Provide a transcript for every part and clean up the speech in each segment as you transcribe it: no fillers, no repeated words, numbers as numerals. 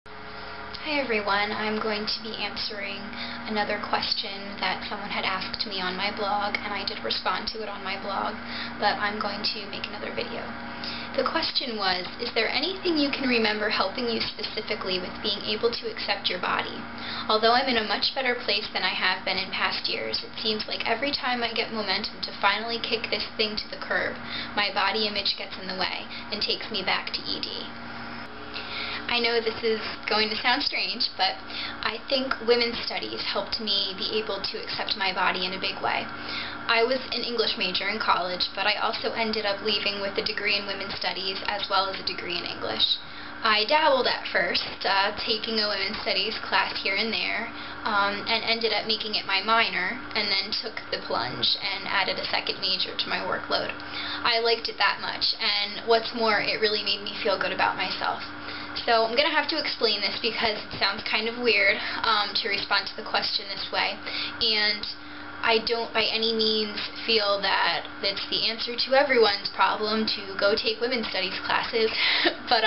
Hi everyone, I'm going to be answering another question that someone had asked me on my blog, and I did respond to it on my blog, but I'm going to make another video. The question was, is there anything you can remember helping you specifically with being able to accept your body? Although I'm in a much better place than I have been in past years, it seems like every time I get momentum to finally kick this thing to the curb, my body image gets in the way and takes me back to ED. I know this is going to sound strange, but I think women's studies helped me be able to accept my body in a big way. I was an English major in college, but I also ended up leaving with a degree in women's studies as well as a degree in English. I dabbled at first, taking a women's studies class here and there, and ended up making it my minor, and then took the plunge and added a second major to my workload. I liked it that much, and what's more, it really made me feel good about myself. So I'm going to have to explain this because it sounds kind of weird to respond to the question this way, and I don't by any means feel that it's the answer to everyone's problem to go take women's studies classes, but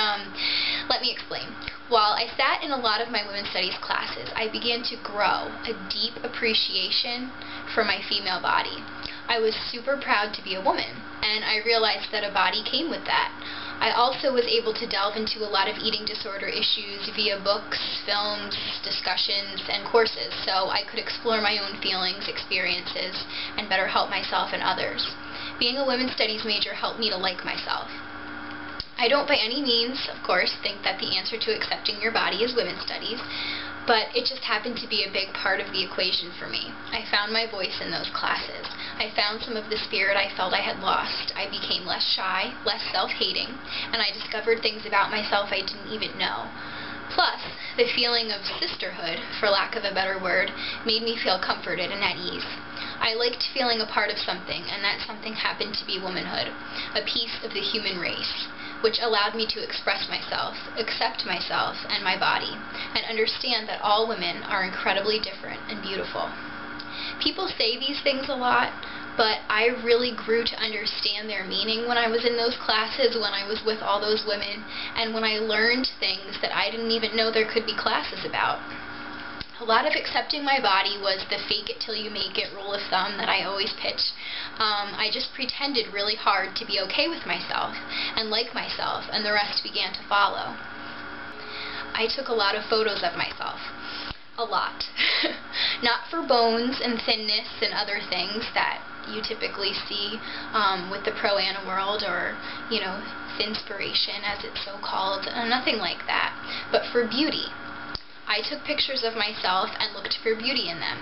let me explain. While I sat in a lot of my women's studies classes, I began to grow a deep appreciation for my female body. I was super proud to be a woman, and I realized that a body came with that. I also was able to delve into a lot of eating disorder issues via books, films, discussions, and courses, so I could explore my own feelings, experiences, and better help myself and others. Being a women's studies major helped me to like myself. I don't by any means, of course, think that the answer to accepting your body is women's studies, but it just happened to be a big part of the equation for me. I found my voice in those classes. I found some of the spirit I felt I had lost. I became less shy, less self-hating, and I discovered things about myself I didn't even know. Plus, the feeling of sisterhood, for lack of a better word, made me feel comforted and at ease. I liked feeling a part of something, and that something happened to be womanhood, a piece of the human race, which allowed me to express myself, accept myself and my body, and understand that all women are incredibly different and beautiful. People say these things a lot, but I really grew to understand their meaning when I was in those classes, when I was with all those women, and when I learned things that I didn't even know there could be classes about. A lot of accepting my body was the fake it till you make it rule of thumb that I always pitch. I just pretended really hard to be okay with myself and like myself, and the rest began to follow. I took a lot of photos of myself. A lot. Not for bones and thinness and other things that you typically see with the pro-ana world, or, you know, thinspiration as it's so called, nothing like that, but for beauty. I took pictures of myself and looked for beauty in them,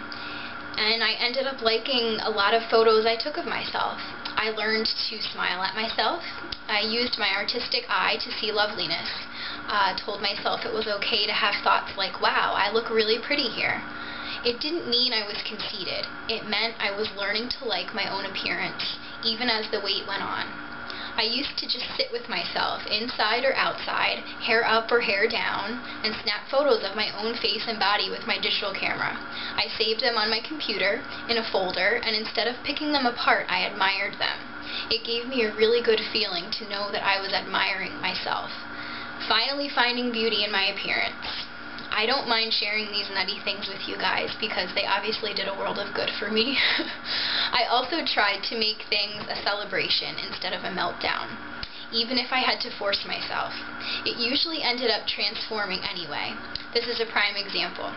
and I ended up liking a lot of photos I took of myself. I learned to smile at myself. I used my artistic eye to see loveliness. Told myself it was okay to have thoughts like, wow, I look really pretty here. It didn't mean I was conceited. It meant I was learning to like my own appearance, even as the weight went on. I used to just sit with myself, inside or outside, hair up or hair down, and snap photos of my own face and body with my digital camera. I saved them on my computer, in a folder, and instead of picking them apart, I admired them. It gave me a really good feeling to know that I was admiring myself. Finally finding beauty in my appearance. I don't mind sharing these nutty things with you guys because they obviously did a world of good for me. I also tried to make things a celebration instead of a meltdown, even if I had to force myself. It usually ended up transforming anyway. This is a prime example.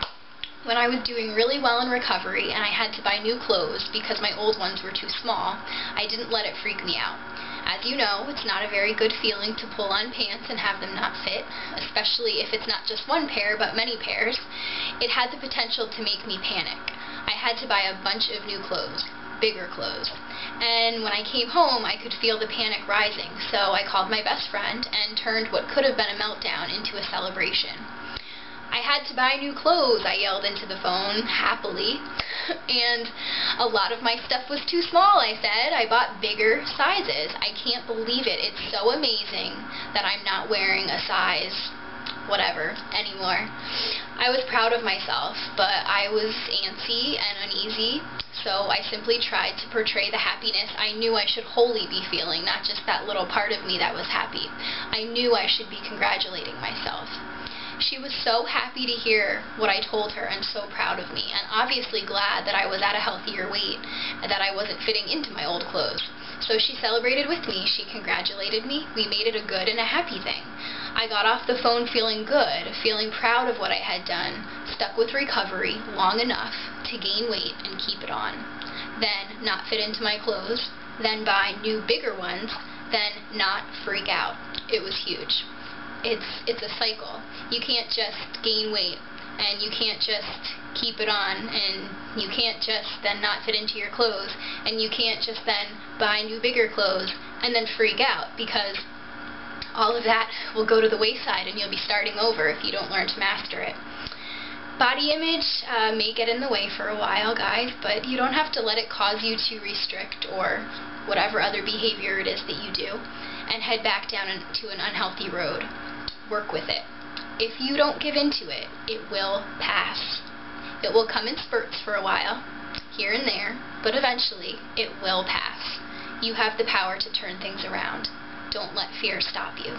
When I was doing really well in recovery and I had to buy new clothes because my old ones were too small, I didn't let it freak me out. As you know, it's not a very good feeling to pull on pants and have them not fit, especially if it's not just one pair but many pairs. It had the potential to make me panic. I had to buy a bunch of new clothes, bigger clothes, and when I came home I could feel the panic rising, so I called my best friend and turned what could have been a meltdown into a celebration. I had to buy new clothes, I yelled into the phone, happily, and a lot of my stuff was too small, I said. I bought bigger sizes. I can't believe it. It's so amazing that I'm not wearing a size whatever anymore. I was proud of myself, but I was antsy and uneasy, so I simply tried to portray the happiness I knew I should wholly be feeling, not just that little part of me that was happy. I knew I should be congratulating myself. She was so happy to hear what I told her and so proud of me, and obviously glad that I was at a healthier weight and that I wasn't fitting into my old clothes. So she celebrated with me, she congratulated me, we made it a good and a happy thing. I got off the phone feeling good, feeling proud of what I had done, stuck with recovery long enough to gain weight and keep it on. Then not fit into my clothes, then buy new bigger ones, then not freak out. It was huge. It's a cycle. You can't just gain weight and you can't just keep it on, and you can't just then not fit into your clothes, and you can't just then buy new bigger clothes and then freak out, because all of that will go to the wayside and you'll be starting over if you don't learn to master it. Body image may get in the way for a while, guys, but you don't have to let it cause you to restrict or whatever other behavior it is that you do and head back down into an unhealthy road. Work with it. If you don't give into it, it will pass. It will come in spurts for a while, here and there, but eventually it will pass. You have the power to turn things around. Don't let fear stop you.